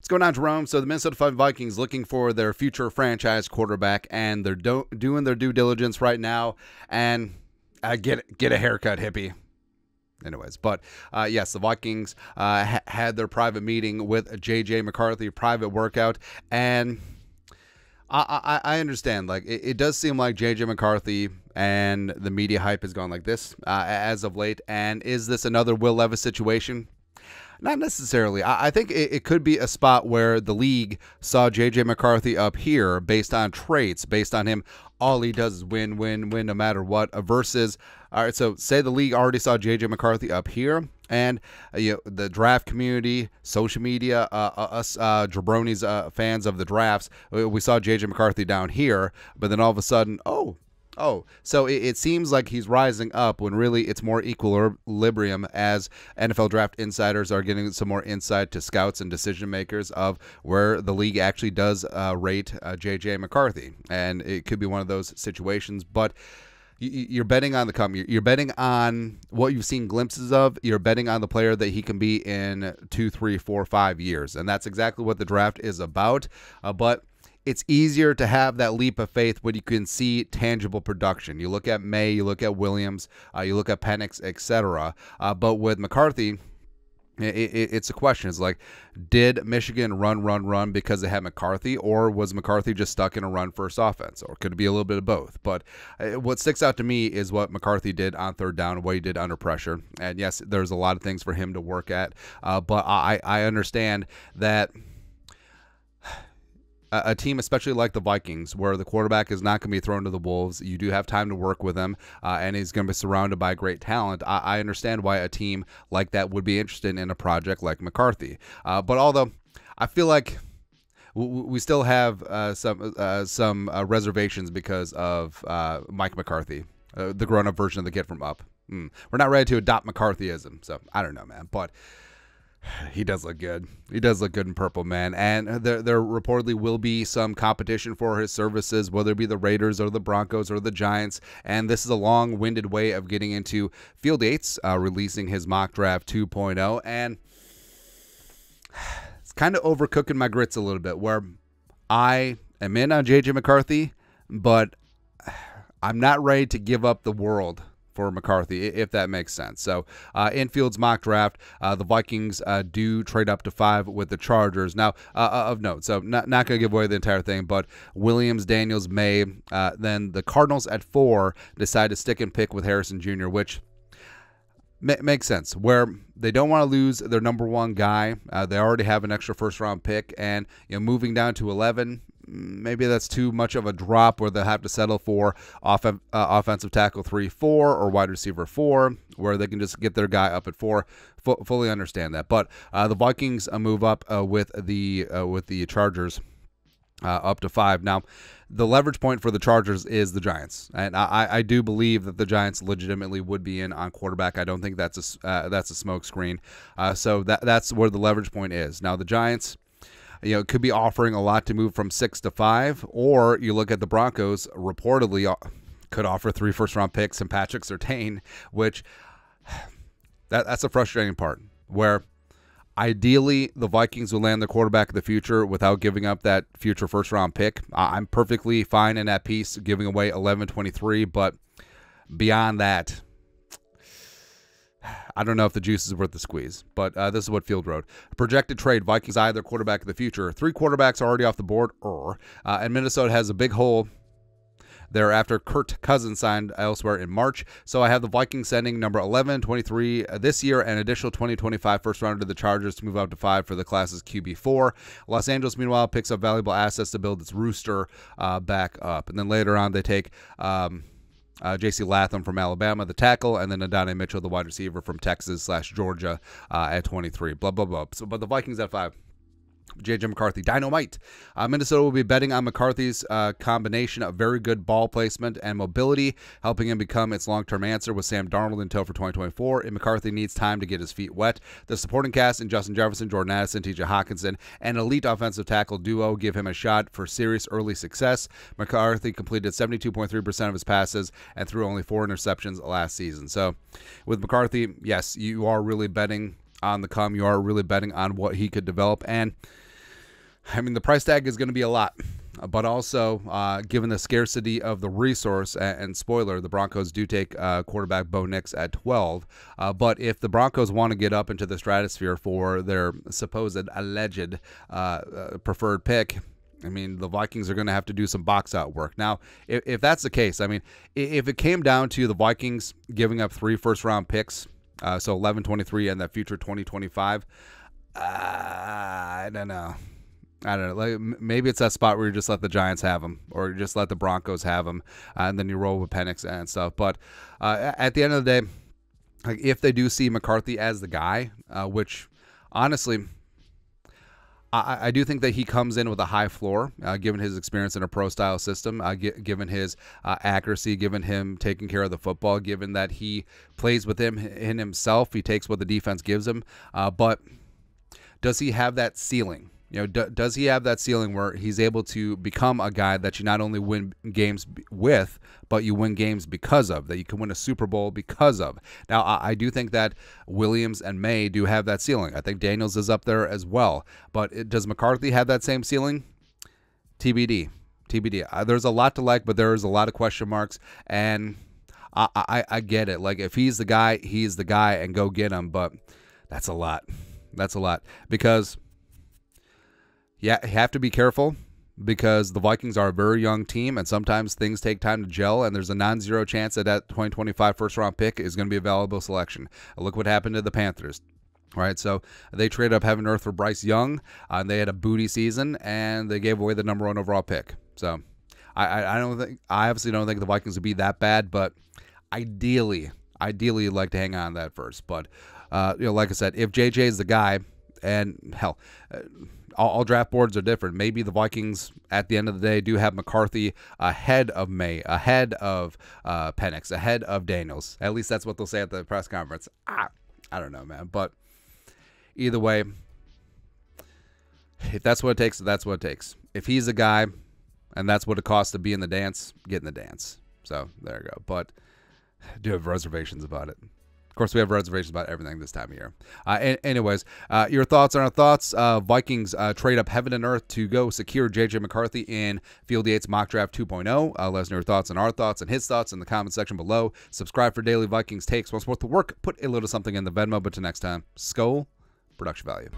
What's going on, Jerome? So the Minnesota Vikings looking for their future franchise quarterback, and they're doing their due diligence right now. And get a haircut, hippie. Anyways, but yes, the Vikings had their private meeting with JJ McCarthy, private workout, and I understand. Like it does seem like JJ McCarthy and the media hype has gone like this as of late. And is this another Will Levis situation? Not necessarily. I think it could be a spot where the league saw JJ McCarthy up here based on traits, based on him. All he does is win, win, win, no matter what. Versus, all right, so say the league already saw JJ McCarthy up here, and the draft community, social media, us jabronis, fans of the drafts, we saw JJ McCarthy down here, but then all of a sudden, so it seems like he's rising up when really it's more equilibrium as NFL draft insiders are getting some more insight to scouts and decision makers of where the league actually does rate JJ McCarthy. And it could be one of those situations, but you're betting on the come. You're betting on what you've seen glimpses of. You're betting on the player that he can be in 2, 3, 4, 5 years. And that's exactly what the draft is about. But it's easier to have that leap of faith when you can see tangible production. You look at May, you look at Williams, you look at Penix, etc. But with McCarthy, it's a question. It's like, did Michigan run because they had McCarthy, or was McCarthy just stuck in a run-first offense? Or could it be a little bit of both? But what sticks out to me is what McCarthy did on third down, what he did under pressure. And yes, there's a lot of things for him to work at. But I understand that a team, especially like the Vikings, where the quarterback is not going to be thrown to the wolves, you do have time to work with him, and he's going to be surrounded by great talent. I understand why a team like that would be interested in a project like McCarthy. But although I feel like we still have some reservations because of Mike McCarthy, the grown-up version of the kid from Up. We're not ready to adopt McCarthyism, so I don't know, man. But he does look good. He does look good in purple, man. And there reportedly will be some competition for his services, whether it be the Raiders or the Broncos or the Giants. And this is a long-winded way of getting into Field Yates releasing his mock draft 2.0. And it's kind of overcooking my grits a little bit, where I am in on JJ McCarthy, but I'm not ready to give up the world for McCarthy, if that makes sense. So Infield's mock draft, the Vikings do trade up to 5 with the Chargers. Now, of note, so not going to give away the entire thing, but Williams, Daniels, May, then the Cardinals at 4 decide to stick and pick with Harrison Jr., which makes sense, where they don't want to lose their number 1 guy. They already have an extra first-round pick, and moving down to 11, maybe that's too much of a drop where they'll have to settle for offensive tackle 3-4 or wide receiver 4, where they can just get their guy up at 4. Fully understand that. But the Vikings move up with the Chargers up to 5. Now, the leverage point for the Chargers is the Giants, and I do believe that the Giants legitimately would be in on quarterback. I don't think that's a smoke screen. So that's where the leverage point is. Now, the Giants, could be offering a lot to move from 6 to 5, or you look at the Broncos, reportedly could offer 3 first-round picks and Patrick Surtain, which that's a frustrating part, where ideally the Vikings will land the quarterback of the future without giving up that future first-round pick. I'm perfectly fine in that piece, giving away 11-23, but beyond that, I don't know if the juice is worth the squeeze, but this is what Field wrote. Projected trade, Vikings eye their quarterback of the future. 3 quarterbacks are already off the board, and Minnesota has a big hole there after Kirk Cousins signed elsewhere in March. So I have the Vikings sending number 11, 23 this year, and additional 2025 first rounder to the Chargers to move up to 5 for the class's QB4. Los Angeles, meanwhile, picks up valuable assets to build its rooster back up. And then later on, they take J.C. Latham from Alabama, the tackle, and then Adonai Mitchell, the wide receiver from Texas/Georgia at 23. Blah, blah, blah. So, but the Vikings at 5. JJ McCarthy, dynamite. Minnesota will be betting on McCarthy's combination of very good ball placement and mobility, helping him become its long-term answer with Sam Darnold in tow for 2024. And McCarthy needs time to get his feet wet. The supporting cast in Justin Jefferson, Jordan Addison, T.J. Hawkinson, and elite offensive tackle duo give him a shot for serious early success. McCarthy completed 72.3% of his passes and threw only 4 interceptions last season. So with McCarthy, yes, you are really betting on the come. You are really betting on what he could develop. And I mean, the price tag is going to be a lot. But also, given the scarcity of the resource, and spoiler, the Broncos do take quarterback Bo Nix at 12. But if the Broncos want to get up into the stratosphere for their supposed alleged preferred pick, I mean, the Vikings are going to have to do some box out work. Now, if that's the case, I mean, if it came down to the Vikings giving up 3 first-round picks, so 11, 23, and that future 2025, I don't know. Like, maybe it's that spot where you just let the Giants have him, or you just let the Broncos have him, and then you roll with Penix and stuff. But at the end of the day, like, if they do see McCarthy as the guy, which honestly, I do think that he comes in with a high floor, given his experience in a pro-style system, given his accuracy, given him taking care of the football, given that he plays with him in himself, he takes what the defense gives him. But does he have that ceiling? You know, does he have that ceiling where he's able to become a guy that you not only win games with, but you win games because of, that you can win a Super Bowl because of? Now, I do think that Williams and May do have that ceiling. I think Daniels is up there as well. But does McCarthy have that same ceiling? TBD. TBD. There's a lot to like, but there's a lot of question marks. And I get it. Like, if he's the guy, he's the guy, and go get him. But that's a lot. That's a lot. Because... yeah, you have to be careful, because the Vikings are a very young team, and sometimes things take time to gel, and there's a non-zero chance that 2025 first-round pick is going to be a valuable selection. Look what happened to the Panthers. Right, so they traded up heaven and earth for Bryce Young, and they had a booty season, and they gave away the number 1 overall pick. So I obviously don't think the Vikings would be that bad, but ideally you'd like to hang on to that first. But like I said, if JJ is the guy, and hell, all draft boards are different. Maybe the Vikings, at the end of the day, do have McCarthy ahead of May, ahead of Penix, ahead of Daniels. At least that's what they'll say at the press conference. I don't know, man. But either way, if that's what it takes, that's what it takes. If he's a guy, and that's what it costs to be in the dance, get in the dance. So there you go. But I do have reservations about it. Of course, we have reservations about everything this time of year. Anyways, your thoughts on our thoughts. Vikings trade up heaven and earth to go secure JJ McCarthy in Field Yates Mock Draft 2.0. Let us know your thoughts on our thoughts and his thoughts in the comment section below. Subscribe for daily Vikings takes. Once worth the work, put a little something in the Venmo. But till next time, Skol, production value.